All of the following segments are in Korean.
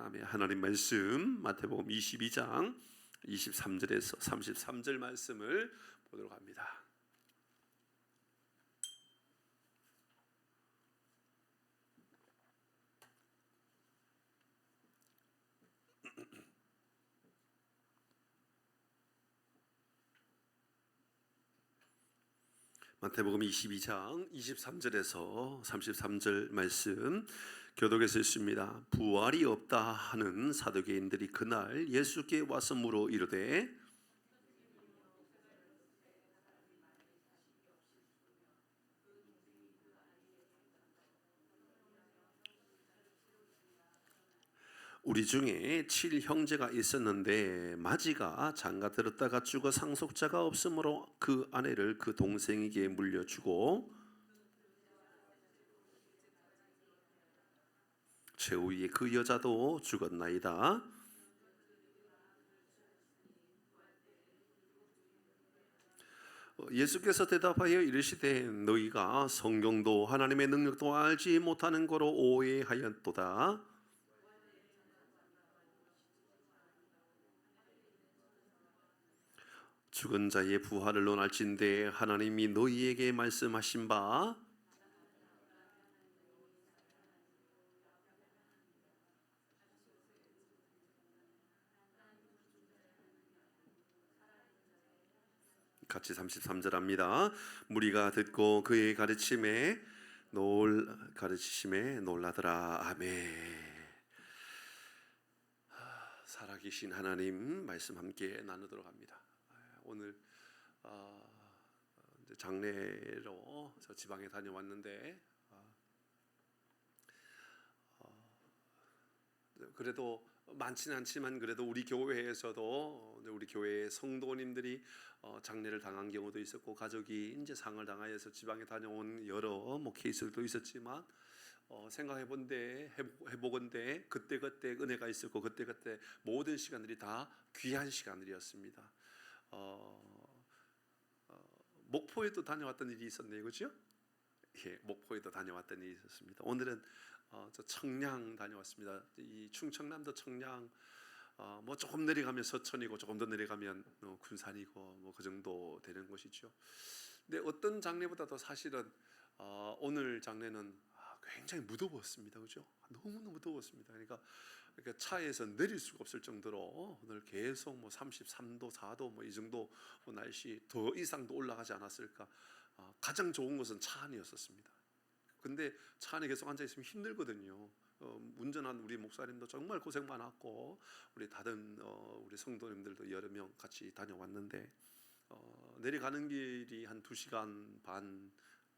아멘. 하나님 말씀 마태복음 22장 23절에서 33절 말씀을 보도록 합니다. 마태복음 22장 23절에서 33절 말씀 교독에서 있습니다. 부활이 없다 하는 사두개인들이 그날 예수께 와서 물어 이르되 우리 중에 7형제가 있었는데 마지가 장가 들었다가 죽어 상속자가 없으므로 그 아내를 그 동생에게 물려주고 최후에 그 여자도 죽었나이다. 예수께서 대답하여 이르시되 너희가 성경도 하나님의 능력도 알지 못하는 거로 오해하였도다. 죽은 자의 부활을 논할진대 하나님이 너희에게 말씀하신 바 같이 33절 합니다. 무리가 듣고 그의 가르치심에 놀라더라. 아멘. 살아계신 하나님 말씀 함께 나누도록 합니다. 오늘 이제 장례로 저 지방에 다녀왔는데 그래도 많지는 않지만 그래도 우리 교회에서도 우리 교회의 성도님들이 장례를 당한 경우도 있었고 가족이 이제 상을 당하여서 지방에 다녀온 여러 케이스들도 있었지만 해보건대 그때 은혜가 있었고 그때 모든 시간들이 다 귀한 시간들이었습니다. 목포에도 다녀왔던 일이 있었네요, 그렇죠? 예, 목포에도 다녀왔던 일이 있었습니다. 오늘은 저 청량 다녀왔습니다. 이 충청남도 청량 뭐 조금 내려가면 서천이고 조금 더 내려가면 군산이고 뭐 그 정도 되는 곳이죠. 근데 어떤 장례보다도 사실은 오늘 장례는 굉장히 무더웠습니다, 그렇죠? 너무너무 무더웠습니다. 그러니까 차에서 내릴 수가 없을 정도로 오늘 계속 뭐 33도, 4도 뭐 이 정도 날씨 더 이상도 올라가지 않았을까. 가장 좋은 것은 차 안이었었습니다. 근데 차 안에 계속 앉아 있으면 힘들거든요. 운전한 우리 목사님도 정말 고생 많았고 우리 다른 우리 성도님들도 여러 명 같이 다녀왔는데 내려가는 길이 한 2시간 반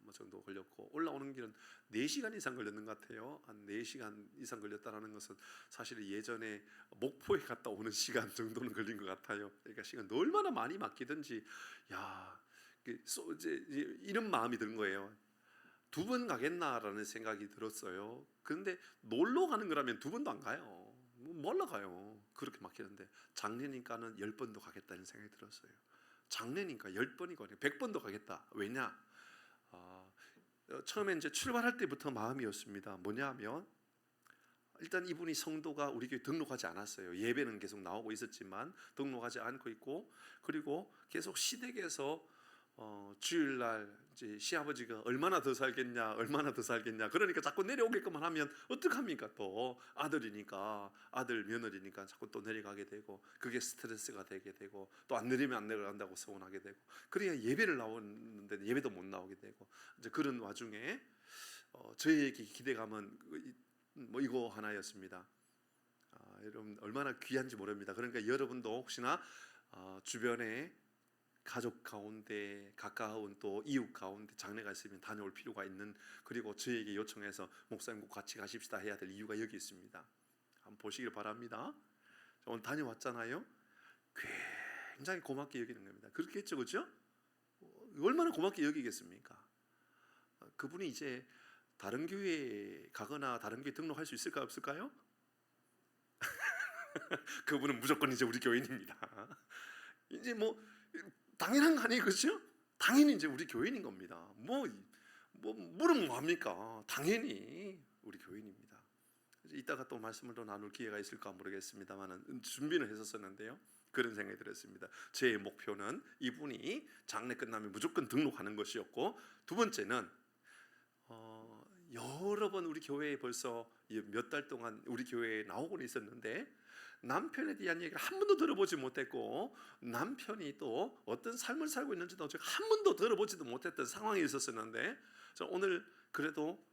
뭐 정도 걸렸고 올라오는 길은 4시간 이상 걸렸는 것 같아요. 한 4시간 이상 걸렸다는 것은 사실 예전에 목포에 갔다 오는 시간 정도는 걸린 것 같아요. 그러니까 시간 얼마나 많이 맡기든지 이제 이런 마음이 드는 거예요. 2번 가겠나라는 생각이 들었어요. 그런데 놀러 가는 거라면 2번도 안 가요. 몰라 가요. 그렇게 막히는데 장례니까는 10번도 가겠다는 생각이 들었어요. 장례니까 10번이고 100번도 가겠다. 왜냐? 처음에 이제 출발할 때부터 마음이었습니다. 뭐냐면 일단 이분이 성도가 우리 교회 등록하지 않았어요. 예배는 계속 나오고 있었지만 등록하지 않고 있고 그리고 계속 시댁에서 주일날 이제 시아버지가 얼마나 더 살겠냐 그러니까 자꾸 내려오게끔만 하면 어떡합니까? 또 아들이니까 아들 며느리니까 자꾸 또 내려가게 되고 그게 스트레스가 되게 되고 또 안 내리면 안 내려간다고 서운하게 되고 그래야 예배를 나오는데 예배도 못 나오게 되고 이제 그런 와중에 저희에게 기대감은 뭐 이거 하나였습니다. 여러분 얼마나 귀한지 모릅니다. 그러니까 여러분도 혹시나 주변에 가족 가운데 가까운 또 이웃 가운데 장례가 있으면 다녀올 필요가 있는 그리고 저에게 요청해서 목사님 꼭 같이 가십시다 해야 될 이유가 여기 있습니다. 한번 보시길 바랍니다. 오늘 다녀왔잖아요. 굉장히 고맙게 여기는 겁니다. 그렇겠죠, 그렇죠? 얼마나 고맙게 여기겠습니까? 그분이 이제 다른 교회에 가거나 다른 교회 등록할 수 있을까 없을까요? 그분은 무조건 이제 우리 교인입니다. 이제 뭐 당연한 거 아니에요, 그렇죠? 당연히 이제 우리 교인인 겁니다. 물으면 뭐합니까? 당연히 우리 교인입니다. 이따가 또 말씀을 또 나눌 기회가 있을까 모르겠습니다만은 준비는 했었었는데요. 그런 생각이 들었습니다. 제 목표는 이분이 장례 끝나면 무조건 등록하는 것이었고, 두 번째는 여러 번 우리 교회에 벌써 몇 달 동안 우리 교회에 나오고는 있었는데 남편에 대한 얘기를 한 번도 들어보지 못했고, 남편이 또 어떤 삶을 살고 있는지도 제가 한 번도 들어보지도 못했던 상황이 있었었는데, 오늘 그래도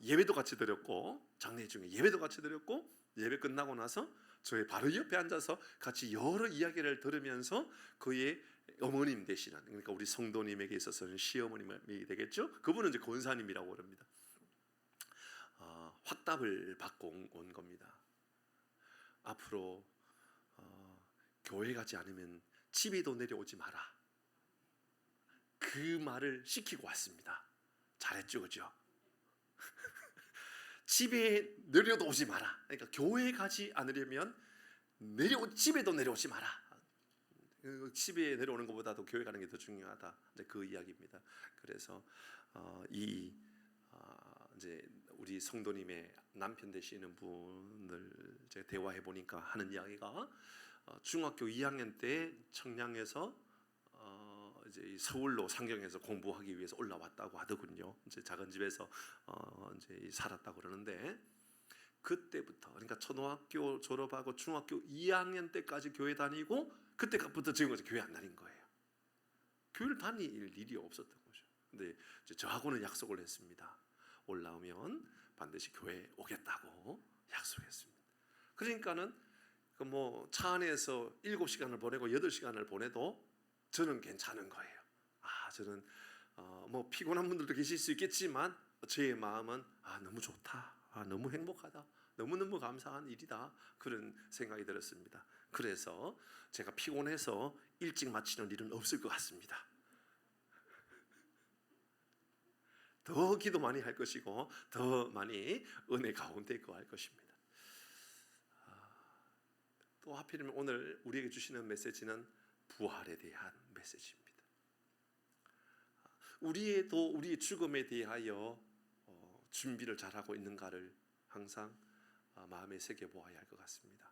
예배도 같이 드렸고, 장례 중에 예배도 같이 드렸고, 예배 끝나고 나서 저의 바로 옆에 앉아서 같이 여러 이야기를 들으면서 그의 어머님 되시는, 그러니까 우리 성도님에게 있어서는 시어머님이 되겠죠. 그분은 이제 권사님이라고 그럽니다. 확답을 받고 온 겁니다. 앞으로 교회 가지 않으면 집에도 내려오지 마라. 그 말을 시키고 왔습니다. 잘했죠, 그죠? 집에 내려도 오지 마라. 그러니까 교회 가지 않으려면 집에도 내려오지 마라. 집에 내려오는 것보다도 교회 가는 게 더 중요하다. 그 이야기입니다. 그래서 이제 우리 성도님의 남편 되시는 분을 제가 대화해 보니까 하는 이야기가 중학교 2학년 때 청량에서 이제 서울로 상경해서 공부하기 위해서 올라왔다고 하더군요. 이제 작은 집에서 이제 살았다고 그러는데, 그때부터, 그러니까 초등학교 졸업하고 중학교 2학년 때까지 교회 다니고 그때부터 지금까지 교회 안 다닌 거예요. 교회를 다닐 일이 없었던 거죠. 근데 저하고는 약속을 했습니다. 올라오면 반드시 교회에 오겠다고 약속했습니다. 그러니까는 뭐 차 안에서 7시간을 보내고 8시간을 보내도 저는 괜찮은 거예요. 저는 뭐 피곤한 분들도 계실 수 있겠지만 제 마음은 너무 좋다, 너무 행복하다, 너무너무 감사한 일이다, 그런 생각이 들었습니다. 그래서 제가 피곤해서 일찍 마치는 일은 없을 것 같습니다. 더 기도 많이 할 것이고 더 많이 은혜 가운데 거할 것입니다. 또 하필이면 오늘 우리에게 주시는 메시지는 부활에 대한 메시지입니다. 우리의 죽음에 대하여 준비를 잘하고 있는가를 항상 마음에 새겨보아야 할 것 같습니다.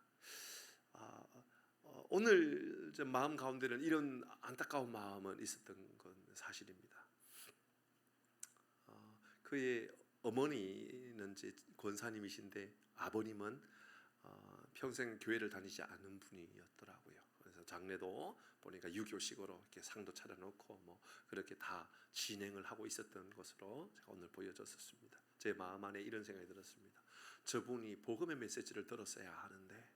오늘 마음 가운데는 이런 안타까운 마음은 있었던 건 사실입니다. 그의 어머니는 이제 권사님이신데 아버님은 평생 교회를 다니지 않은 분이었더라고요. 그래서 장례도 보니까 유교식으로 이렇게 상도 차려놓고 뭐 그렇게 다 진행을 하고 있었던 것으로 제가 오늘 보여졌었습니다. 제 마음 안에 이런 생각이 들었습니다. 저분이 복음의 메시지를 들었어야 하는데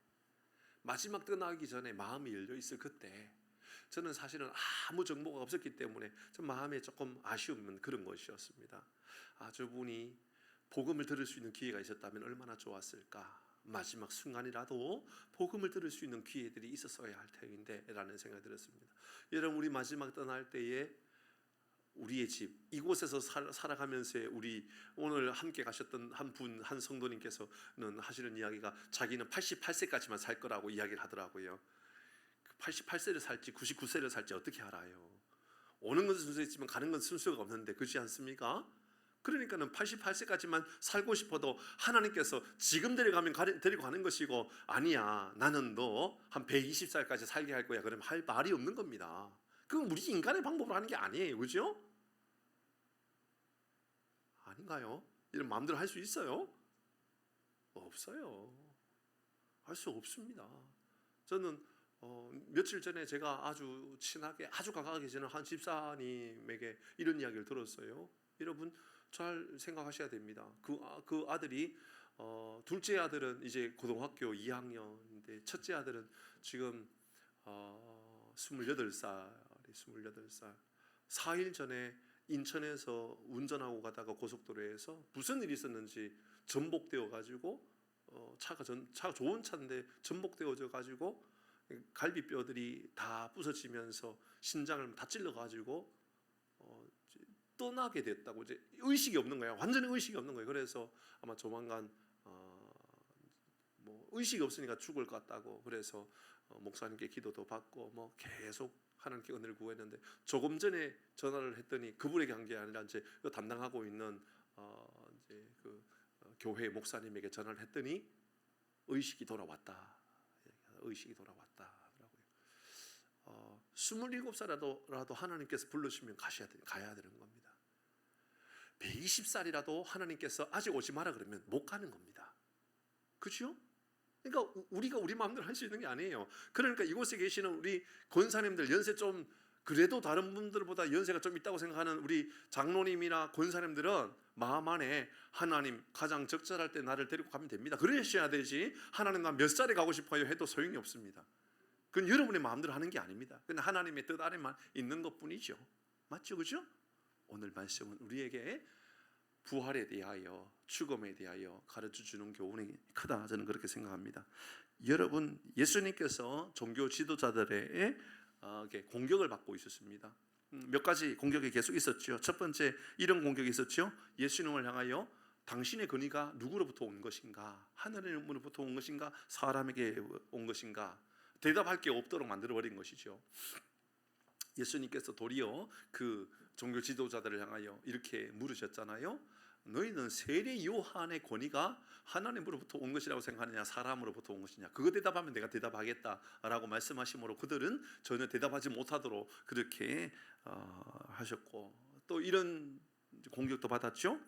마지막 떠나기 전에 마음이 열려 있을 그때 저는 사실은 아무 정보가 없었기 때문에 좀 마음에 조금 아쉬움은 그런 것이었습니다. 저분이 복음을 들을 수 있는 기회가 있었다면 얼마나 좋았을까. 마지막 순간이라도 복음을 들을 수 있는 기회들이 있었어야 할 텐데 라는 생각이 들었습니다. 여러분, 우리 마지막 떠날 때에 우리의 집, 이곳에서 살아가면서 우리 오늘 함께 가셨던 한 성도님께서는 하시는 이야기가 자기는 88세까지만 살 거라고 이야기를 하더라고요. 88세를 살지 99세를 살지 어떻게 알아요? 오는 것은 순서 있지만 가는 건 순서가 없는데, 그렇지 않습니까? 그러니까는 88세까지만 살고 싶어도 하나님께서 지금 데리고 가는 것이고, 아니야 나는 너 한 120살까지 살게 할 거야, 그러면 할 말이 없는 겁니다. 그건 우리 인간의 방법으로 하는 게 아니에요. 그죠? 아닌가요? 이런 마음대로 할 수 있어요? 없어요. 할 수 없습니다. 저는 며칠 전에 제가 아주 친하게, 아주 가까이 계시는 한 집사님에게 이런 이야기를 들었어요. 여러분 잘 생각하셔야 됩니다. 그 아들이 둘째 아들은 이제 고등학교 2학년인데 첫째 아들은 지금 28살. 4일 전에 인천에서 운전하고 가다가 고속도로에서 무슨 일이 있었는지 전복되어 가지고 차가 좋은 차인데 전복되어져 가지고 갈비뼈들이 다 부서지면서 심장을 다 찔러 가지고 떠나게 됐다고. 이제 의식이 없는 거야. 완전히 의식이 없는 거예요. 그래서 아마 조만간 뭐 의식이 없으니까 죽을 것 같다고. 그래서 목사님께 기도도 받고 뭐 계속 하나님께 은혜를 구했는데, 조금 전에 전화를 했더니 그분에게 한 게 아니라 이제 담당하고 있는 이제 그 교회 목사님에게 전화를 했더니 의식이 돌아왔다. 의식이 돌아왔다 하더라고요. 27살이라도 하나님께서 불러주시면 가야 되는 겁니다. 120살이라도 하나님께서 아직 오지 마라 그러면 못 가는 겁니다. 그렇죠? 그러니까 우리가 우리 마음대로 할 수 있는 게 아니에요. 그러니까 이곳에 계시는 우리 권사님들, 연세 좀 그래도 다른 분들보다 연세가 좀 있다고 생각하는 우리 장로님이나 권사님들은 마음 안에 하나님 가장 적절할 때 나를 데리고 가면 됩니다. 그러셔야 되지 하나님 나 몇 살에 가고 싶어요 해도 소용이 없습니다. 그건 여러분의 마음대로 하는 게 아닙니다. 그건 하나님의 뜻 아래만 있는 것뿐이죠. 맞죠? 그죠? 오늘 말씀은 우리에게 부활에 대하여 죽음에 대하여 가르쳐주는 교훈이 크다, 저는 그렇게 생각합니다. 여러분, 예수님께서 종교 지도자들의 공격을 받고 있었습니다. 몇 가지 공격이 계속 있었죠. 첫 번째 이런 공격이 있었죠. 예수님을 향하여 당신의 권위가 누구로부터 온 것인가? 하늘로부터 온 것인가? 사람에게 온 것인가? 대답할 게 없도록 만들어버린 것이죠. 예수님께서 도리어 그 종교 지도자들을 향하여 이렇게 물으셨잖아요. 너희는 세례 요한의 권위가 하나님으로부터 온 것이라고 생각하느냐 사람으로부터 온 것이냐? 그거 대답하면 내가 대답하겠다라고 말씀하심으로 그들은 전혀 대답하지 못하도록 그렇게 하셨고, 또 이런 공격도 받았죠.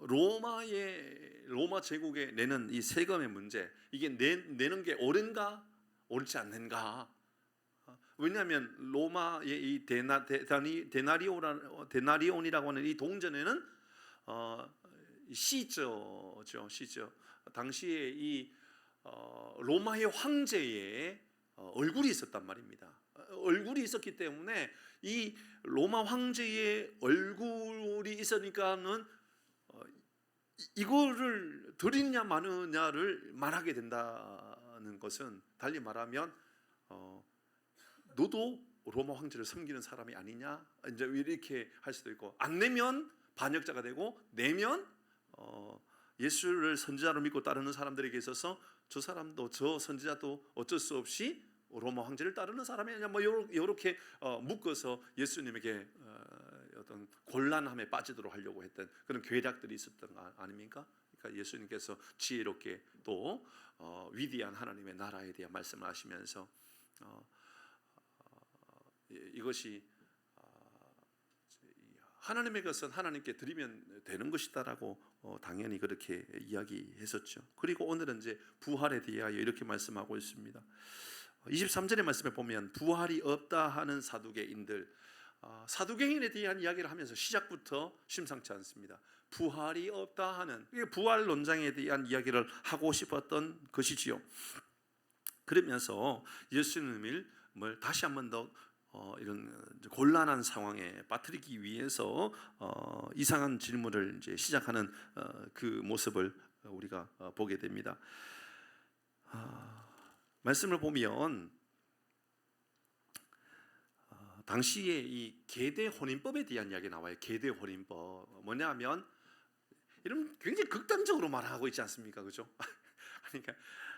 로마 제국에 내는 이 세금의 문제, 이게 내는 게 옳은가 옳지 않는가? 왜냐하면 로마의 이 데나리온이라고 하는 이 동전에는 시저죠, 시저. 당시에 이 로마의 황제의 얼굴이 있었단 말입니다. 얼굴이 있었기 때문에 이 로마 황제의 얼굴이 있으니까는 이거를 드리냐 마느냐를 말하게 된다는 것은, 달리 말하면 너도 로마 황제를 섬기는 사람이 아니냐, 이제 이렇게 할 수도 있고, 안 내면 반역자가 되고, 내면 예수를 선지자로 믿고 따르는 사람들에게 있어서 저 사람도 저 선지자도 어쩔 수 없이 로마 황제를 따르는 사람이 아니냐, 뭐 이렇게 묶어서 예수님에게 어떤 곤란함에 빠지도록 하려고 했던 그런 괴략들이 있었던 거 아닙니까? 그러니까 예수님께서 지혜롭게 또 위대한 하나님의 나라에 대한 말씀을 하시면서 이것이 하나님의 것은 하나님께 드리면 되는 것이다라고 당연히 그렇게 이야기했었죠. 그리고 오늘은 이제 부활에 대하여 이렇게 말씀하고 있습니다. 23절의 말씀에 보면 부활이 없다 하는 사두개인들, 사두개인에 대한 이야기를 하면서 시작부터 심상치 않습니다. 부활이 없다 하는 부활 논장에 대한 이야기를 하고 싶었던 것이지요. 그러면서 예수님을 다시 한 번 더 이런 곤란한 상황에 빠뜨리기 위해서 이상한 질문을 이제 시작하는 그 모습을 우리가 보게 됩니다. 말씀을 보면 당시에 이 계대 혼인법에 대한 이야기 나와요. 계대 혼인법 뭐냐면 이런 굉장히 극단적으로 말하고 있지 않습니까, 그죠? 그러니까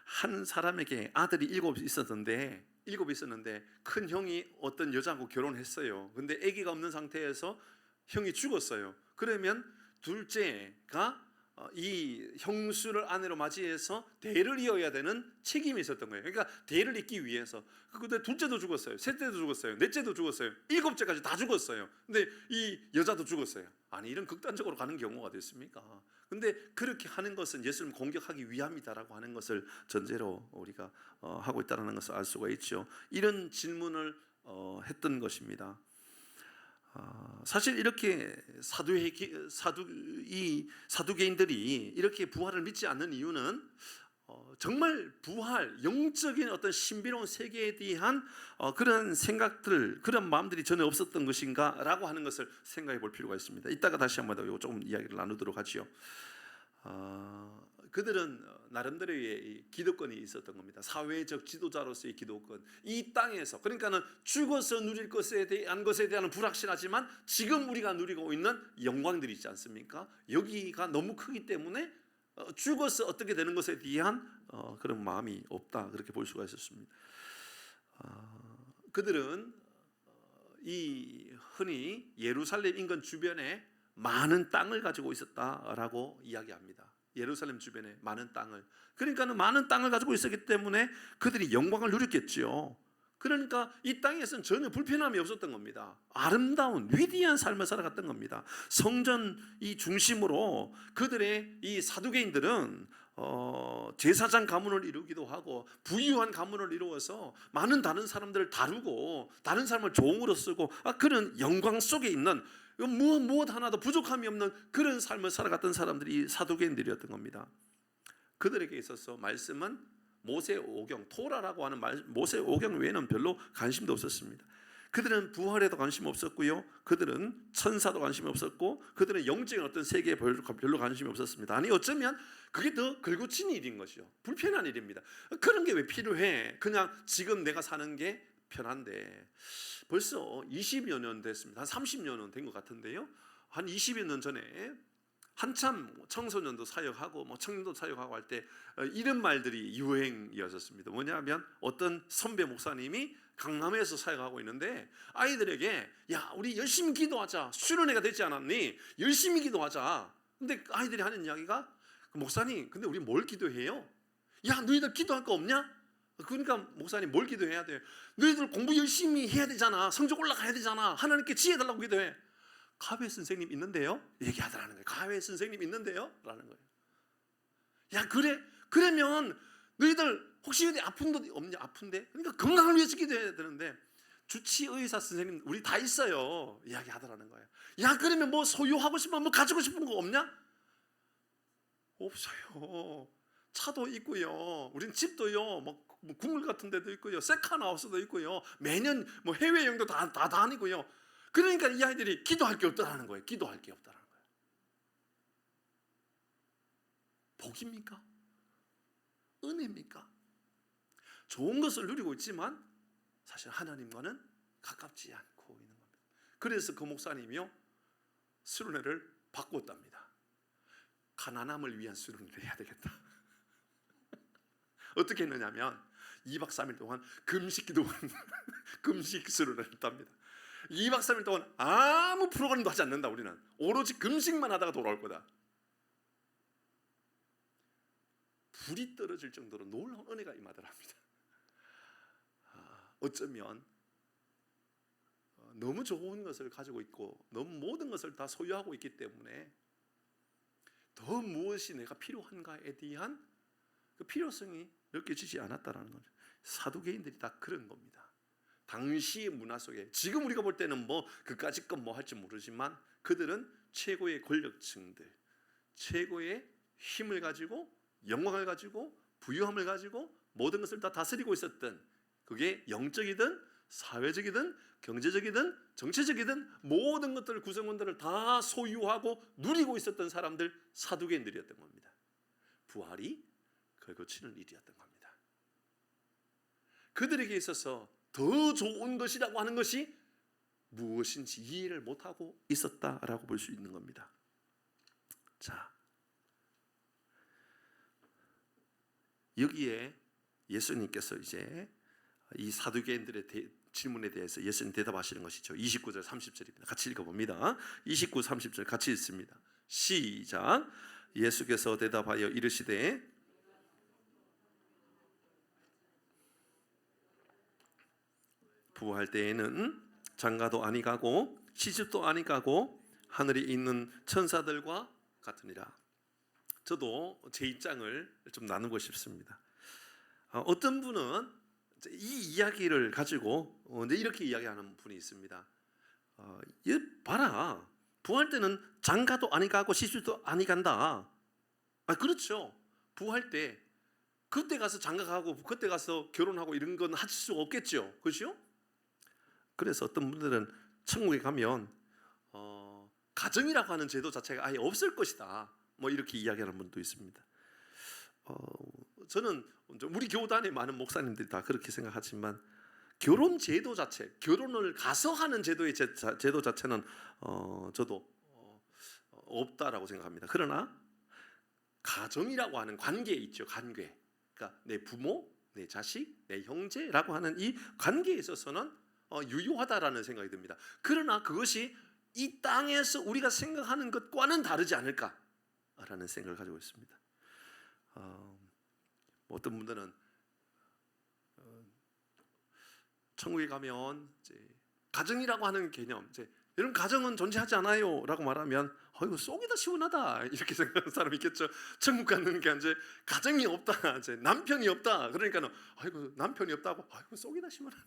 한 사람에게 아들이 7 있었는데 큰 형이 어떤 여자하고 결혼했어요. 근데 아기가 없는 상태에서 형이 죽었어요. 그러면 둘째가 이 형수를 아내로 맞이해서 대를 이어야 되는 책임이 있었던 거예요. 그러니까 대를 잇기 위해서. 근데 둘째도 죽었어요. 셋째도 죽었어요. 넷째도 죽었어요. 7째까지 다 죽었어요. 근데 이 여자도 죽었어요. 아니, 이런 극단적으로 가는 경우가 됐습니까? 근데 그렇게 하는 것은 예수님을 공격하기 위함이다라고 하는 것을 전제로 우리가 하고 있다는 것을 알 수가 있죠. 이런 질문을 했던 것입니다. 사실 이렇게 사두개인들이 이렇게 부활을 믿지 않는 이유는 정말 부활, 영적인 어떤 신비로운 세계에 대한 그런 생각들, 그런 마음들이 전혀 없었던 것인가 라고 하는 것을 생각해 볼 필요가 있습니다. 이따가 다시 한번 더 조금 이야기를 나누도록 하죠. 그들은 나름대로의 기득권이 있었던 겁니다. 사회적 지도자로서의 기득권. 이 땅에서, 그러니까는 죽어서 누릴 것에 대한 불확실하지만 지금 우리가 누리고 있는 영광들이 있지 않습니까? 여기가 너무 크기 때문에 죽어서 어떻게 되는 것에 대한 그런 마음이 없다, 그렇게 볼 수가 있었습니다. 그들은 이 흔히 예루살렘 인근 주변에 많은 땅을 가지고 있었다라고 이야기합니다. 예루살렘 주변에 많은 땅을. 그러니까는 많은 땅을 가지고 있었기 때문에 그들이 영광을 누렸겠죠. 그러니까 이 땅에서는 전혀 불편함이 없었던 겁니다. 아름다운 위대한 삶을 살아갔던 겁니다. 성전 이 중심으로 그들의 이 사두개인들은 제사장 가문을 이루기도 하고 부유한 가문을 이루어서 많은 다른 사람들을 다루고 다른 사람을 종으로 쓰고 그런 영광 속에 있는 무엇 하나도 부족함이 없는 그런 삶을 살아갔던 사람들이 사두개인들이었던 겁니다. 그들에게 있어서 말씀은 모세 오경, 토라라고 하는 모세 오경 외에는 별로 관심도 없었습니다. 그들은 부활에도 관심 없었고요, 그들은 천사도 관심이 없었고, 그들은 영적인 어떤 세계에 별로 관심이 없었습니다. 아니 어쩌면 그게 더 걸거친 일인 것이요, 불편한 일입니다. 그런 게 왜 필요해? 그냥 지금 내가 사는 게 편한데. 벌써 20여 년 됐습니다. 한 30년은 된 것 같은데요, 한 20여 년 전에 한참 청소년도 사역하고 청년도 사역하고 할 때 이런 말들이 유행이었습니다. 뭐냐면 어떤 선배 목사님이 강남에서 사역하고 있는데 아이들에게, 야 우리 열심히 기도하자, 수련회가 되지 않았니? 열심히 기도하자. 근데 아이들이 하는 이야기가, 목사님 근데 우리 뭘 기도해요? 야 너희들 기도할 거 없냐? 그러니까 목사님 뭘 기도해야 돼? 너희들 공부 열심히 해야 되잖아, 성적 올라가야 되잖아, 하나님께 지혜 달라고 기도해. 가회 선생님 있는데요? 얘기하더라는 거예요. 가회 선생님 있는데요? 라는 거예요. 야 그래? 그러면 너희들 혹시 어디 아픈 데 없냐? 아픈데? 그러니까 건강을 위해서 기도해야 되는데, 주치의사 선생님 우리 다 있어요. 이야기하더라는 거예요. 야 그러면 뭐 소유하고 싶은 뭐 가지고 싶은 거 없냐? 없어요. 차도 있고요, 우린 집도요, 뭐 국물 같은 데도 있고요, 세컨하우스도 있고요, 매년 뭐 해외여행도 다 다니고요. 그러니까 이 아이들이 기도할 게 없다라는 거예요. 기도할 게 없다라는 거예요. 복입니까? 은혜입니까? 좋은 것을 누리고 있지만 사실 하나님과는 가깝지 않고 있는 겁니다. 그래서 그 목사님이요, 수련회를 바꿨답니다. 가난함을 위한 수련회를 해야 되겠다. 어떻게 했느냐면 2박 3일 동안 금식 기도하는 금식 수련회를 했답니다. 2박 3일 동안 아무 프로그램도 하지 않는다. 우리는 오로지 금식만 하다가 돌아올 거다. 불이 떨어질 정도로 놀라운 은혜가 임하더랍니다. 어쩌면 너무 좋은 것을 가지고 있고 너무 모든 것을 다 소유하고 있기 때문에 더 무엇이 내가 필요한가에 대한 그 필요성이 느껴지지 않았다는 거죠. 사두개인들이 다 그런 겁니다. 당시의 문화 속에, 지금 우리가 볼 때는 뭐 그까짓 건 뭐 할지 모르지만 그들은 최고의 권력층들, 최고의 힘을 가지고 영광을 가지고 부유함을 가지고 모든 것을 다 다스리고 있었던, 그게 영적이든 사회적이든 경제적이든 정치적이든 모든 것들, 구성원들을 다 소유하고 누리고 있었던 사람들, 사두개인들이었던 겁니다. 부활이 걸거치는 일이었던 겁니다. 그들에게 있어서 더 좋은 것이라고 하는 것이 무엇인지 이해를 못하고 있었다라고 볼 수 있는 겁니다. 자, 여기에 예수님께서 이제 이 사두개인들의 질문에 대해서 예수님 대답하시는 것이죠. 29절 30절입니다. 같이 읽어봅니다. 29, 30절 같이 읽습니다. 시작. 예수께서 대답하여 이르시되, 부활 때에는 장가도 아니 가고 시집도 아니 가고 하늘에 있는 천사들과 같으니라. 저도 제 입장을 좀 나누고 싶습니다. 어떤 분은 이 이야기를 가지고 이렇게 이야기하는 분이 있습니다. 봐라, 부활 때는 장가도 아니 가고 시집도 아니 간다. 그렇죠. 부활 때 그때 가서 장가가고 그때 가서 결혼하고 이런 건 하실 수가 없겠죠. 그렇죠? 그래서 어떤 분들은 천국에 가면 가정이라고 하는 제도 자체가 아예 없을 것이다, 뭐 이렇게 이야기하는 분도 있습니다. 저는 우리 교단에 많은 목사님들이 다 그렇게 생각하지만 결혼 제도 자체, 결혼을 가서 하는 제도의 제도 자체는 저도 없다라고 생각합니다. 그러나 가정이라고 하는 관계 있죠. 관계. 그러니까 내 부모, 내 자식, 내 형제라고 하는 이 관계에 있어서는 유효하다라는 생각이 듭니다. 그러나 그것이 이 땅에서 우리가 생각하는 것과는 다르지 않을까라는 생각을 가지고 있습니다. 어떤 분들은 천국에 가면 이제 가정이라고 하는 개념, 여러분 가정은 존재하지 않아요라고 말하면 이거 속이다 시원하다 이렇게 생각하는 사람이 있겠죠. 천국 가는 게 이제 가정이 없다, 이제 남편이 없다, 그러니까는 아이고 남편이 없다고 아이고 속이다 시원하네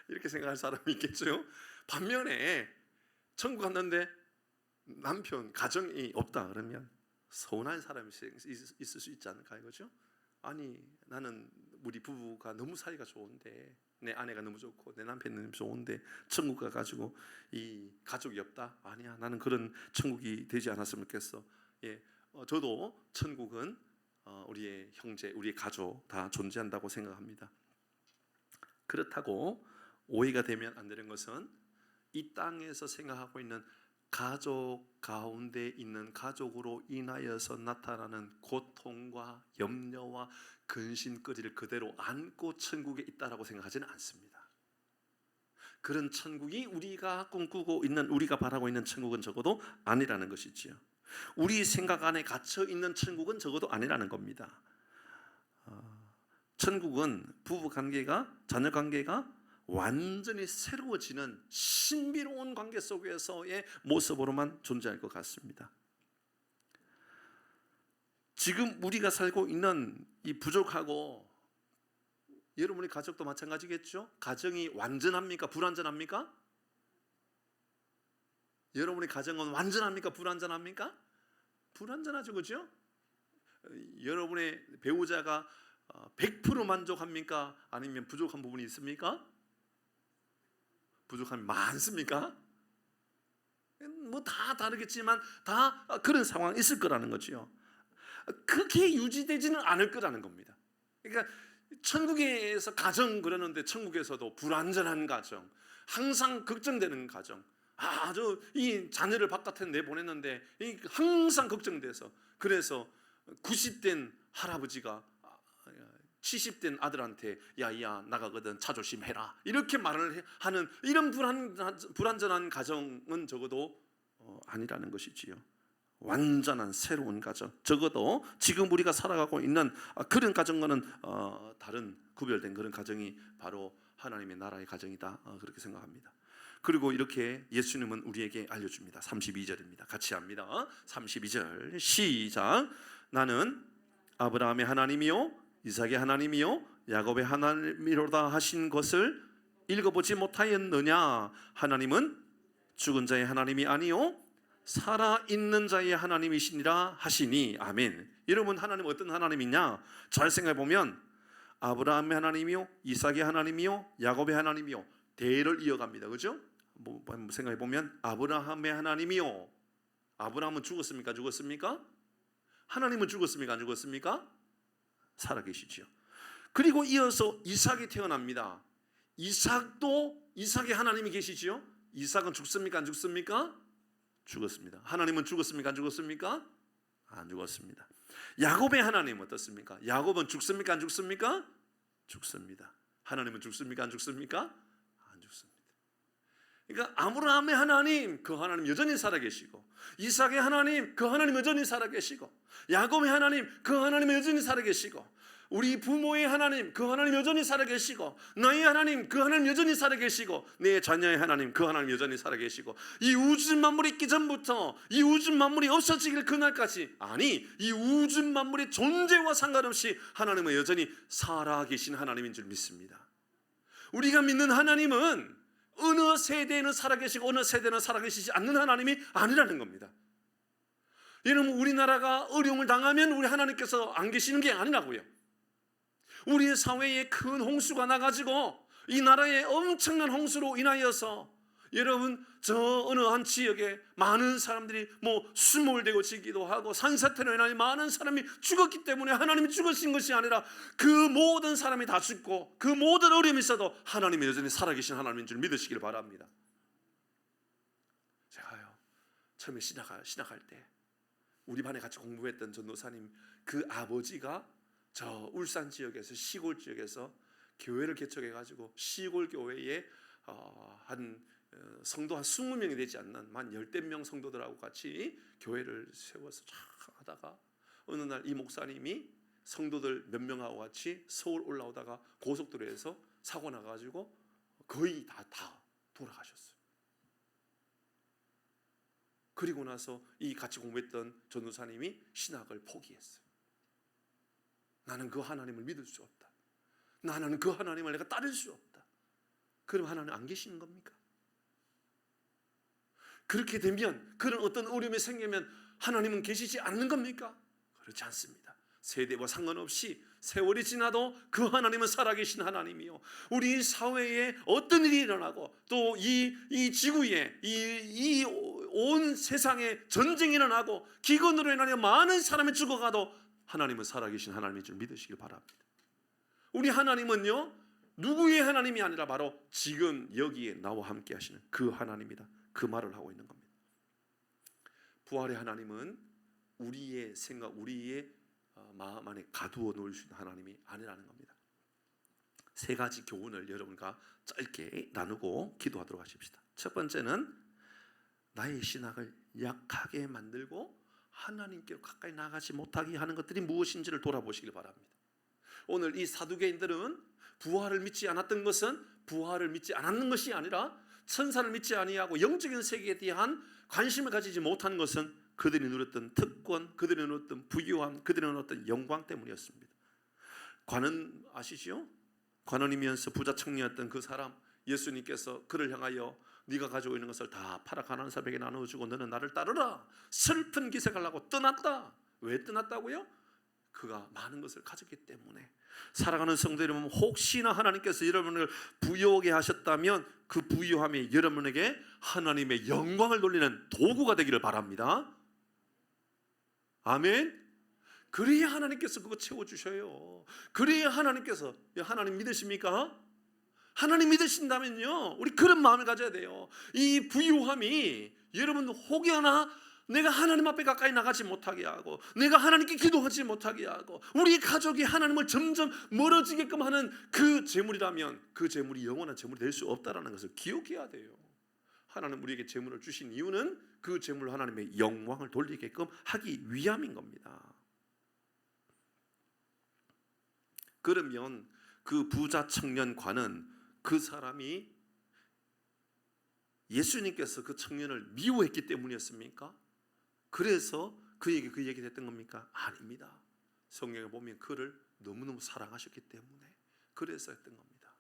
이렇게 생각할 사람이 있겠죠. 반면에 천국 갔는데 남편 가정이 없다 그러면 서운한 사람이 있을 수 있지 않을까 이거죠. 아니 나는 우리 부부가 너무 사이가 좋은데 내 아내가 너무 좋고 내 남편이 너무 좋은데 천국 가가지고 이 가족이 없다? 아니야, 나는 그런 천국이 되지 않았으면 좋겠어. 저도 천국은 우리의 형제, 우리의 가족 다 존재한다고 생각합니다. 그렇다고 오해가 되면 안 되는 것은 이 땅에서 생각하고 있는 가족 가운데 있는 가족으로 인하여서 나타나는 고통과 염려와 근심거리를 그대로 안고 천국에 있다라고 생각하지는 않습니다. 그런 천국이 우리가 꿈꾸고 있는, 우리가 바라고 있는 천국은 적어도 아니라는 것이지요. 우리 생각 안에 갇혀 있는 천국은 적어도 아니라는 겁니다. 천국은 부부 관계가, 자녀 관계가 완전히 새로워지는 신비로운 관계 속에서의 모습으로만 존재할 것 같습니다. 지금 우리가 살고 있는 이 부족하고, 여러분의 가족도 마찬가지겠죠? 가정이 완전합니까? 불완전합니까? 여러분의 가정은 완전합니까? 불완전합니까? 불완전하죠, 그죠? 여러분의 배우자가 100% 만족합니까? 아니면 부족한 부분이 있습니까? 부족함이 많습니까? 뭐 다 다르겠지만 다 그런 상황이 있을 거라는 거죠. 그렇게 유지되지는 않을 거라는 겁니다. 그러니까 천국에서 가정 그러는데 천국에서도 불완전한 가정, 항상 걱정되는 가정, 아주 이 자녀를 바깥에 내보냈는데 항상 걱정돼서, 그래서 90된 할아버지가 70된 아들한테 야야 나가거든 차 조심해라 이렇게 말을 하는 이런 불완전한 가정은 적어도 아니라는 것이지요. 완전한 새로운 가정, 적어도 지금 우리가 살아가고 있는 그런 가정과는 다른 구별된 그런 가정이 바로 하나님의 나라의 가정이다, 그렇게 생각합니다. 그리고 이렇게 예수님은 우리에게 알려줍니다. 32절입니다. 같이 합니다. 32절 시작. 나는 아브라함의 하나님이요 이삭의 하나님이요 야곱의 하나님이로다 하신 것을 읽어보지 못하였느냐? 하나님은 죽은 자의 하나님이 아니요 살아있는 자의 하나님이시니라 하시니. 아멘. 여러분, 하나님은 어떤 하나님이냐? 잘 생각해보면 아브라함의 하나님이요 이삭의 하나님이요 야곱의 하나님이요, 대를 이어갑니다. 그죠? 생각해보면 아브라함의 하나님이요, 아브라함은 죽었습니까? 죽었습니까? 하나님은 죽었습니까? 안 죽었습니까? 살아계시죠. 그리고 이어서 이삭이 태어납니다. 이삭도 이삭의 하나님이 계시죠. 이삭은 죽습니까? 안 죽습니까? 죽었습니다. 하나님은 죽었습니까? 안 죽었습니까? 안 죽었습니다. 야곱의 하나님은 어떻습니까? 야곱은 죽습니까? 안 죽습니까? 죽습니다. 하나님은 죽습니까? 안 죽습니까? 안 죽습니다. 그러니까 아브라함의 하나님, 그 하나님 여전히 살아계시고, 이삭의 하나님, 그 하나님 여전히 살아계시고, 야곱의 하나님, 그 하나님 여전히 살아계시고, 우리 부모의 하나님, 그 하나님 여전히 살아계시고, 너의 하나님, 그 하나님 여전히 살아계시고, 내 자녀의 하나님, 그 하나님 여전히 살아계시고, 이 우주 만물이 있기 전부터 이 우주 만물이 없어지길 그날까지, 아니 이 우주 만물의 존재와 상관없이 하나님은 여전히 살아계신 하나님인 줄 믿습니다. 우리가 믿는 하나님은 어느 세대에는 살아계시고 어느 세대는 살아계시지 않는 하나님이 아니라는 겁니다. 여러분, 우리나라가 어려움을 당하면 우리 하나님께서 안 계시는 게 아니라고요. 우리 사회에 큰 홍수가 나가지고 이 나라의 엄청난 홍수로 인하여서 여러분 저 어느 한 지역에 많은 사람들이 수몰되고 지기도 하고 산사태로 인하여 많은 사람이 죽었기 때문에 하나님이 죽으신 것이 아니라 그 모든 사람이 다 죽고 그 모든 어려움이 있어도 하나님이 여전히 살아계신 하나님인 줄 믿으시길 바랍니다. 제가요 처음에 신학할 때 우리 반에 같이 공부했던 전도사님, 그 아버지가 저 울산 지역에서, 시골 지역에서 교회를 개척해가지고 시골 교회에 한 성도 한 20명이 되지 않는 한 10대 명 성도들하고 같이 교회를 세워서 쫙 하다가 어느 날 이 목사님이 성도들 몇 명하고 같이 서울 올라오다가 고속도로에서 사고 나가지고 거의 다 돌아가셨어요. 그리고 나서 이 같이 공부했던 전도사님이 신학을 포기했어요. 나는 그 하나님을 믿을 수 없다. 나는 그 하나님을 내가 따를 수 없다. 그럼 하나님 안 계시는 겁니까? 그렇게 되면, 그런 어떤 어려움이 생기면 하나님은 계시지 않는 겁니까? 그렇지 않습니다. 세대와 상관없이 세월이 지나도 그 하나님은 살아계신 하나님이요, 우리 사회에 어떤 일이 일어나고 또 이 지구에 이 온 세상에 전쟁이 일어나고 기근으로 인하여 많은 사람이 죽어가도 하나님은 살아계신 하나님인 줄 믿으시길 바랍니다. 우리 하나님은요, 누구의 하나님이 아니라 바로 지금 여기에 나와 함께 하시는 그 하나님이다. 그 말을 하고 있는 겁니다. 부활의 하나님은 우리의 생각, 우리의 마음 안에 가두어 놓을 수 있는 하나님이 아니라는 겁니다. 세 가지 교훈을 여러분과 짧게 나누고 기도하도록 하십시다. 첫 번째는 나의 신학을 약하게 만들고 하나님께로 가까이 나가지 못하게 하는 것들이 무엇인지를 돌아보시길 바랍니다. 오늘 이 사두개인들은 부활을 믿지 않았던 것은 부활을 믿지 않았는 것이 아니라 천사를 믿지 아니하고 영적인 세계에 대한 관심을 가지지 못한 것은 그들이 누렸던 특권, 그들이 누렸던 부유함, 그들이 누렸던 영광 때문이었습니다. 관원 아시죠? 관원이면서 부자 청년이었던 그 사람, 예수님께서 그를 향하여 네가 가지고 있는 것을 다 팔아 가난한 사람에게 나눠주고 너는 나를 따르라, 슬픈 기색을 하고 떠났다. 왜 떠났다고요? 그가 많은 것을 가졌기 때문에. 살아가는 성도 여러분, 혹시나 하나님께서 여러분을 부유하게 하셨다면 그 부유함이 여러분에게 하나님의 영광을 돌리는 도구가 되기를 바랍니다. 아멘. 그래야 하나님께서 그거 채워주셔요. 그래야 하나님께서, 하나님 믿으십니까? 하나님 믿으신다면요, 우리 그런 마음을 가져야 돼요. 이 부유함이 여러분 혹여나 내가 하나님 앞에 가까이 나가지 못하게 하고 내가 하나님께 기도하지 못하게 하고 우리 가족이 하나님을 점점 멀어지게끔 하는 그 재물이라면 그 재물이 영원한 재물이 될 수 없다는 것을 기억해야 돼요. 하나님 우리에게 재물을 주신 이유는 그 재물로 하나님의 영광을 돌리게끔 하기 위함인 겁니다. 그러면 그 부자 청년과는 그 사람이 예수님께서 그 청년을 미워했기 때문이었습니까? 그래서 그에게 그 얘기를 했던 겁니까? 아닙니다. 성경에 보면 그를 너무너무 사랑하셨기 때문에 그래서 했던 겁니다.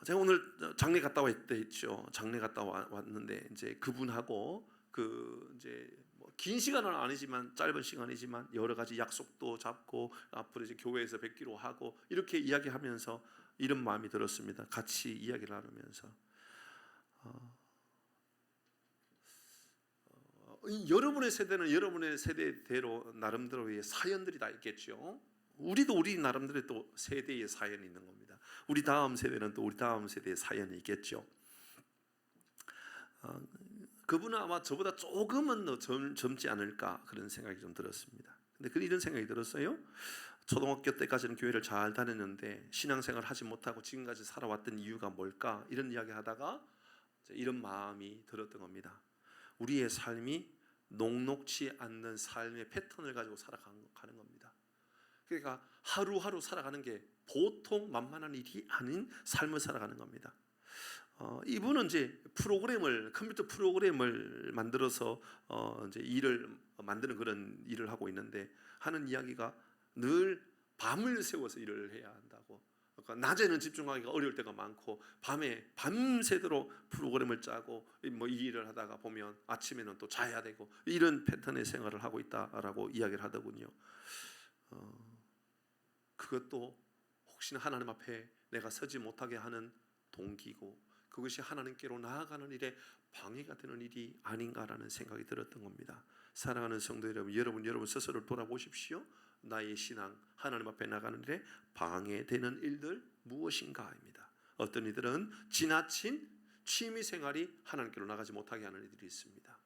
제가 오늘 장례 갔다 왔다 했죠. 장례 갔다 왔는데 이제 그분하고 이제 긴 시간은 아니지만 짧은 시간이지만 여러 가지 약속도 잡고 앞으로 이제 교회에서 뵙기로 하고 이렇게 이야기하면서 이런 마음이 들었습니다. 같이 이야기를 나누면서 여러분의 세대는 여러분의 세대대로 나름대로의 사연들이 다 있겠죠. 우리도 우리 나름대로 또 세대의 사연이 있는 겁니다. 우리 다음 세대는 또 우리 다음 세대의 사연이 있겠죠. 그분은 아마 저보다 조금은 더 젊지 않을까 그런 생각이 좀 들었습니다. 근데 이런 생각이 들었어요. 초등학교 때까지는 교회를 잘 다녔는데 신앙생활을 하지 못하고 지금까지 살아왔던 이유가 뭘까? 이런 이야기 하다가 이런 마음이 들었던 겁니다. 우리의 삶이 녹록지 않는 삶의 패턴을 가지고 살아가는 겁니다. 그러니까 하루하루 살아가는 게 보통 만만한 일이 아닌 삶을 살아가는 겁니다. 이분은 이제 컴퓨터 프로그램을 만들어서 이제 일을 만드는 그런 일을 하고 있는데 하는 이야기가 늘 밤을 새워서 일을 해야 한다고. 그러니까 낮에는 집중하기가 어려울 때가 많고 밤에 밤새도록 프로그램을 짜고 이 일을 하다가 보면 아침에는 또 자야 되고 이런 패턴의 생활을 하고 있다라고 이야기를 하더군요. 그것도 혹시나 하나님 앞에 내가 서지 못하게 하는 동기고 그것이 하나님께로 나아가는 일에 방해가 되는 일이 아닌가라는 생각이 들었던 겁니다. 사랑하는 성도 여러분, 여러분 스스로를 돌아보십시오. 나의 신앙, 하나님 앞에 나가는 일에 방해되는 일들 무엇인가입니다. 어떤 이들은 지나친 취미생활이 하나님께로 나가지 못하게 하는 일들이 있습니다.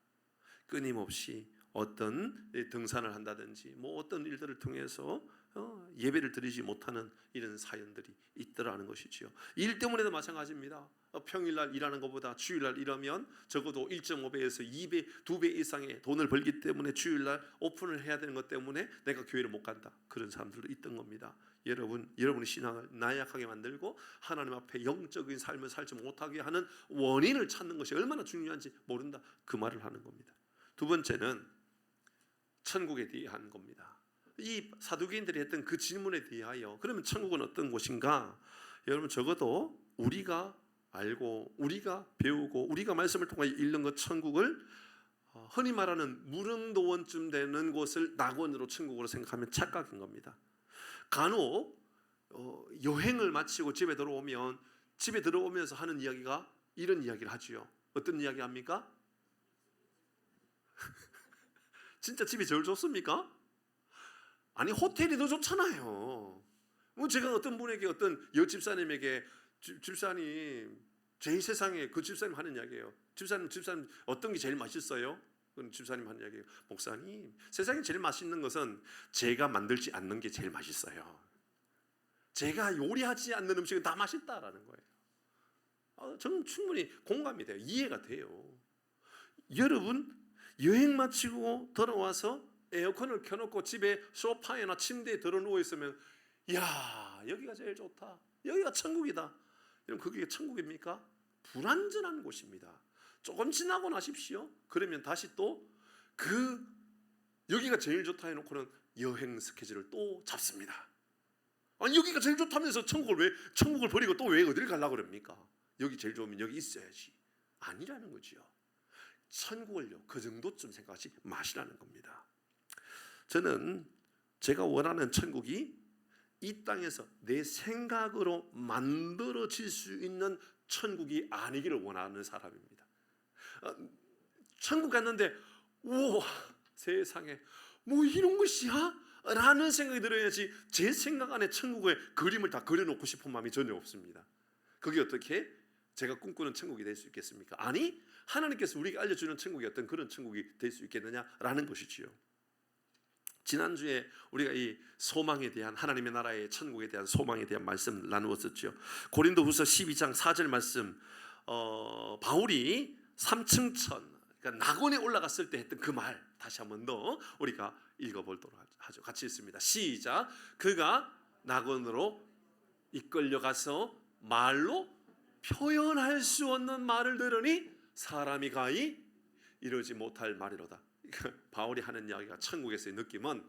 끊임없이 어떤 등산을 한다든지 어떤 일들을 통해서 예배를 드리지 못하는 이런 사연들이 있더라는 것이지요. 일 때문에도 마찬가지입니다. 평일날 일하는 것보다 주일날 일하면 적어도 1.5배에서 2배, 2배 이상의 돈을 벌기 때문에 주일날 오픈을 해야 되는 것 때문에 내가 교회를 못 간다. 그런 사람들도 있던 겁니다. 여러분의 신앙을 나약하게 만들고 하나님 앞에 영적인 삶을 살지 못하게 하는 원인을 찾는 것이 얼마나 중요한지 모른다. 그 말을 하는 겁니다. 두 번째는 천국에 대한 겁니다. 이 사두개인들이 했던 그 질문에 대하여 그러면 천국은 어떤 곳인가? 여러분 적어도 우리가 알고 우리가 배우고 우리가 말씀을 통해 읽는 것 천국을 흔히 말하는 무릉도원쯤 되는 곳을 낙원으로 천국으로 생각하면 착각인 겁니다. 간혹 여행을 마치고 집에 들어오면서 하는 이야기가 이런 이야기를 하지요. 어떤 이야기 합니까? 진짜 집이 제일 좋습니까? 아니 호텔이 더 좋잖아요. 제가 어떤 분에게 어떤 여집사님에게 집사님 제일 세상에 그 집사님 하는 이야기예요. 집사님 어떤 게 제일 맛있어요? 그건 집사님 하는 이야기예요. 목사님 세상에 제일 맛있는 것은 제가 만들지 않는 게 제일 맛있어요. 제가 요리하지 않는 음식은 다 맛있다라는 거예요. 저는 충분히 공감이 돼요. 이해가 돼요. 여러분 여행 마치고 돌아와서 에어컨을 켜놓고 집에 소파에나 침대에 들어 누워 있으면 야 여기가 제일 좋다. 여기가 천국이다. 여러분 그게 천국입니까? 불완전한 곳입니다. 조금 지나고 나십시오. 그러면 다시 또 여기가 제일 좋다 해놓고는 여행 스케줄을 또 잡습니다. 아니 여기가 제일 좋다면서 천국을 버리고 또 왜 어디를 가려고 그럽니까? 여기 제일 좋으면 여기 있어야지. 아니라는 거지요. 천국을요 그 정도쯤 생각하지 마시라는 겁니다. 저는 제가 원하는 천국이 이 땅에서 내 생각으로 만들어질 수 있는 천국이 아니기를 원하는 사람입니다. 천국 갔는데 우와 세상에 뭐 이런 것이야? 라는 생각이 들어야지 제 생각 안에 천국의 그림을 다 그려놓고 싶은 마음이 전혀 없습니다. 그게 어떻게 제가 꿈꾸는 천국이 될 수 있겠습니까? 아니 하나님께서 우리에게 알려주는 천국이 어떤 그런 천국이 될 수 있겠느냐라는 것이지요. 지난주에 우리가 이 소망에 대한 하나님의 나라의 천국에 대한 소망에 대한 말씀 나누었었죠. 고린도후서 12장 4절 말씀 바울이 3층천 그러니까 낙원에 올라갔을 때 했던 그 말 다시 한번 더 우리가 읽어보도록 하죠. 같이 읽습니다. 시작. 그가 낙원으로 이끌려가서 말로 표현할 수 없는 말을 들으니 사람이 가히 이루지 못할 말이로다. 바울이 하는 이야기가 천국에서의 느낌은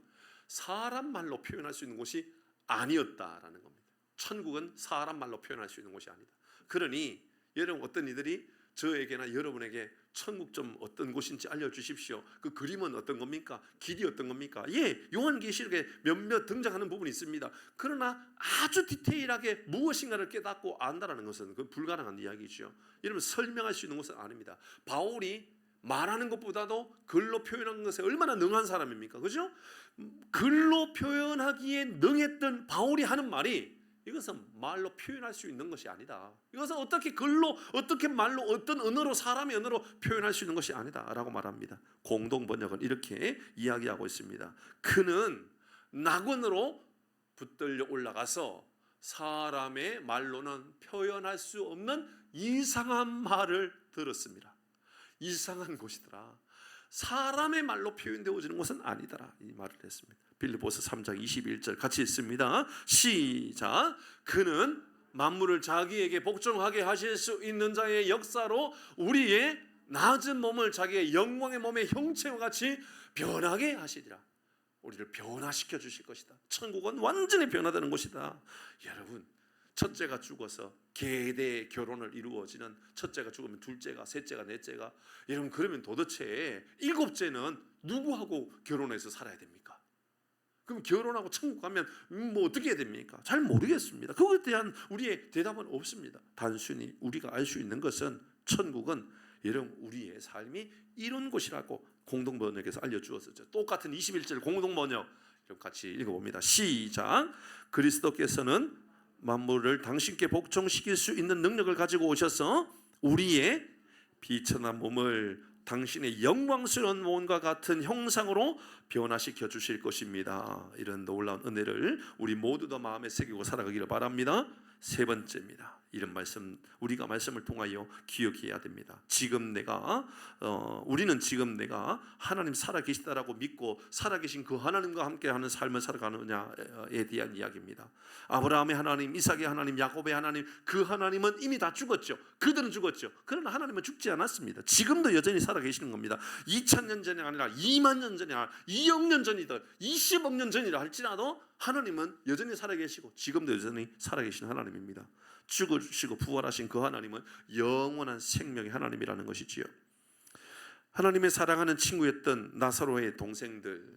사람 말로 표현할 수 있는 곳이 아니었다라는 겁니다. 천국은 사람 말로 표현할 수 있는 곳이 아니다. 그러니 여러분 어떤 이들이 저에게나 여러분에게 천국 좀 어떤 곳인지 알려주십시오. 그 그림은 어떤 겁니까? 길이 어떤 겁니까? 요한계시록에 몇몇 등장하는 부분이 있습니다. 그러나 아주 디테일하게 무엇인가를 깨닫고 안다라는 것은 그 불가능한 이야기죠. 여러분 설명할 수 있는 것은 아닙니다. 바울이 말하는 것보다도 글로 표현하는 것에 얼마나 능한 사람입니까? 그죠? 글로 표현하기에 능했던 바울이 하는 말이 이것은 말로 표현할 수 있는 것이 아니다. 이것은 어떻게 글로, 어떻게 말로, 어떤 언어로, 사람의 언어로 표현할 수 있는 것이 아니다 라고 말합니다. 공동 번역은 이렇게 이야기하고 있습니다. 그는 낙원으로 붙들려 올라가서 사람의 말로는 표현할 수 없는 이상한 말을 들었습니다. 이상한 곳이더라. 사람의 말로 표현되어지는 것은 아니더라. 이 말을 했습니다. 빌립보서 3장 21절 같이 읽습니다. 시작. 그는 만물을 자기에게 복종하게 하실 수 있는 자의 역사로 우리의 낮은 몸을 자기의 영광의 몸의 형체와 같이 변하게 하시리라. 우리를 변화시켜 주실 것이다. 천국은 완전히 변화되는 곳이다. 여러분 첫째가 죽어서 계대 결혼을 이루어지는 첫째가 죽으면 둘째가 셋째가 넷째가 여러분 그러면 도대체 일곱째는 누구하고 결혼해서 살아야 됩니까? 그럼 결혼하고 천국 가면 뭐 어떻게 해야 됩니까? 잘 모르겠습니다. 그것에 대한 우리의 대답은 없습니다. 단순히 우리가 알 수 있는 것은 천국은 여러분 우리의 삶이 이런 곳이라고 공동번역에서 알려주었었죠. 똑같은 21절 공동번역 같이 읽어봅니다. 시작. 그리스도께서는 만물을 당신께 복종시킬 수 있는 능력을 가지고 오셔서 우리의 비천한 몸을 당신의 영광스러운 몸과 같은 형상으로 변화시켜 주실 것입니다. 이런 놀라운 은혜를 우리 모두 다 마음에 새기고 살아가기를 바랍니다. 세 번째입니다. 이런 말씀, 우리가 말씀을 통하여 기억해야 됩니다. 우리는 지금 내가 하나님 살아계시다라고 믿고 살아계신 그 하나님과 함께하는 삶을 살아가느냐에 대한 이야기입니다. 아브라함의 하나님, 이삭의 하나님, 야곱의 하나님, 그 하나님은 이미 다 죽었죠. 그들은 죽었죠. 그러나 하나님은 죽지 않았습니다. 지금도 여전히 살아계시는 겁니다. 2000년 전이 아니라 2만 년 전이 아니라 2억 년 전이든 20억 년 전이라 할지라도 하나님은 여전히 살아계시고 지금도 여전히 살아계신 하나님입니다. 죽으시고 부활하신 그 하나님은 영원한 생명의 하나님이라는 것이지요. 하나님의 사랑하는 친구였던 나사로의 동생들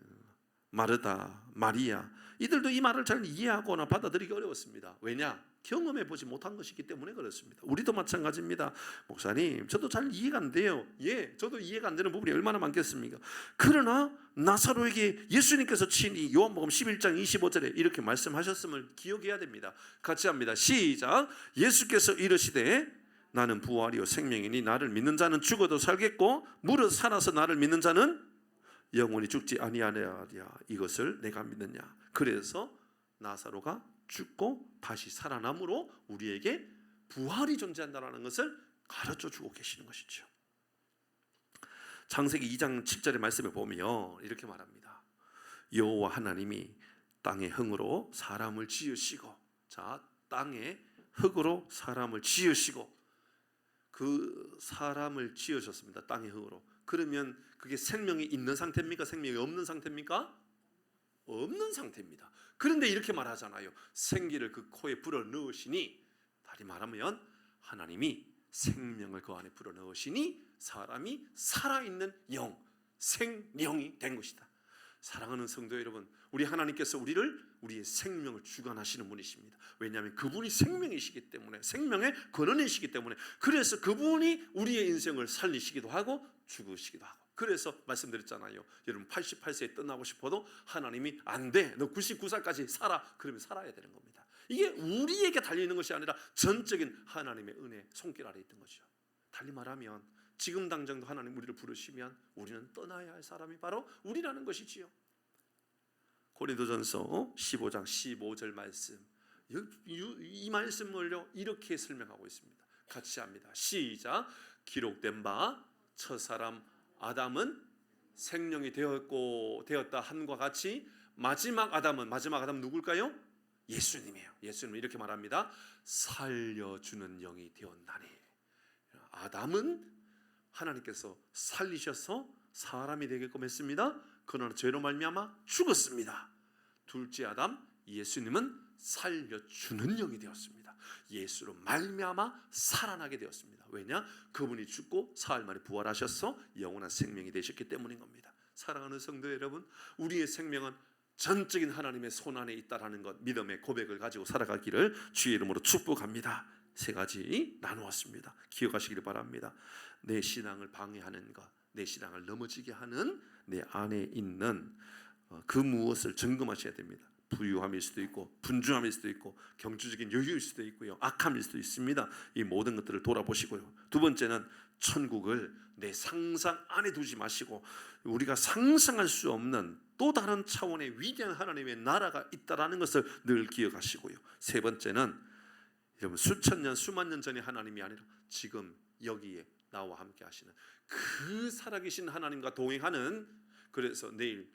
마르다, 마리아, 이들도 이 말을 잘 이해하거나 받아들이기 어려웠습니다. 왜냐? 경험해 보지 못한 것이기 때문에 그렇습니다. 우리도 마찬가지입니다. 목사님, 저도 잘 이해가 안 돼요. 예, 저도 이해가 안 되는 부분이 얼마나 많겠습니까? 그러나 나사로에게 예수님께서 친히 요한복음 11장 25절에 이렇게 말씀하셨음을 기억해야 됩니다. 같이 합니다. 시작. 예수께서 이르시되 나는 부활이요 생명이니 나를 믿는 자는 죽어도 살겠고 무릇 살아서 나를 믿는 자는 영원히 죽지 아니하리라. 이것을 내가 믿느냐. 그래서 나사로가 죽고 다시 살아남으로 우리에게 부활이 존재한다는 것을 가르쳐 주고 계시는 것이죠. 창세기 2장 7절의 말씀에 보면 이렇게 말합니다. 여호와 하나님이 땅의 흥으로 사람을 지으시고, 자, 땅의 흙으로 사람을 지으시고, 그 사람을 지으셨습니다. 땅의 흙으로. 그러면 그게 생명이 있는 상태입니까? 생명이 없는 상태입니까? 없는 상태입니다. 그런데 이렇게 말하잖아요. 생기를 그 코에 불어 넣으시니, 다시 말하면 하나님이 생명을 그 안에 불어 넣으시니 사람이 살아있는 영, 생명이 된 것이다. 사랑하는 성도 여러분, 우리 하나님께서 우리의 생명을 주관하시는 분이십니다. 왜냐하면 그분이 생명이시기 때문에, 생명의 근원이시기 때문에, 그래서 그분이 우리의 인생을 살리시기도 하고 죽으시기도 하고. 그래서 말씀드렸잖아요. 여러분 88세에 떠나고 싶어도 하나님이 안 돼, 너 99살까지 살아, 그러면 살아야 되는 겁니다. 이게 우리에게 달리는 것이 아니라 전적인 하나님의 은혜 손길 아래 있던 거죠. 달리 말하면 지금 당장도 하나님 우리를 부르시면 우리는 떠나야 할 사람이 바로 우리라는 것이지요. 고린도전서 15장 15절 말씀, 이 말씀을요 이렇게 설명하고 있습니다. 같이 합니다. 시작. 기록된 바 첫사람 아담은 생명이 되었다 함과 같이 마지막 아담은 누굴까요? 예수님이에요. 예수님은 이렇게 말합니다. 살려주는 영이 되었나니. 아담은 하나님께서 살리셔서 사람이 되게끔 했습니다. 그러나 죄로 말미암아 죽었습니다. 둘째 아담 예수님은 살려주는 영이 되었습니다. 예수로 말미암아 살아나게 되었습니다. 왜냐? 그분이 죽고 사흘 만에 부활하셔서 영원한 생명이 되셨기 때문인 겁니다. 사랑하는 성도 여러분, 우리의 생명은 전적인 하나님의 손안에 있다라는 것, 믿음의 고백을 가지고 살아가기를 주의 이름으로 축복합니다. 세 가지 나누었습니다. 기억하시기를 바랍니다. 내 신앙을 방해하는 것, 내 신앙을 넘어지게 하는 내 안에 있는 그 무엇을 점검하셔야 됩니다. 부유함일 수도 있고 분주함일 수도 있고 경주적인 여유일 수도 있고요, 악함일 수도 있습니다. 이 모든 것들을 돌아보시고요. 두 번째는 천국을 내 상상 안에 두지 마시고 우리가 상상할 수 없는 또 다른 차원의 위대한 하나님의 나라가 있다라는 것을 늘 기억하시고요. 세 번째는 여러분 수천 년 수만 년 전의 하나님이 아니라 지금 여기에 나와 함께 하시는 그 살아계신 하나님과 동행하는, 그래서 내일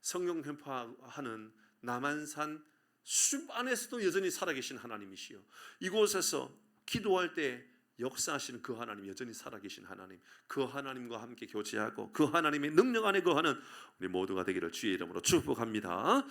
성령 편파하는 남한산 숲 안에서도 여전히 살아계신 하나님이시요, 이곳에서 기도할 때 역사하시는 그 하나님, 여전히 살아계신 하나님, 그 하나님과 함께 교제하고 그 하나님의 능력 안에 거하는 우리 모두가 되기를 주의 이름으로 축복합니다.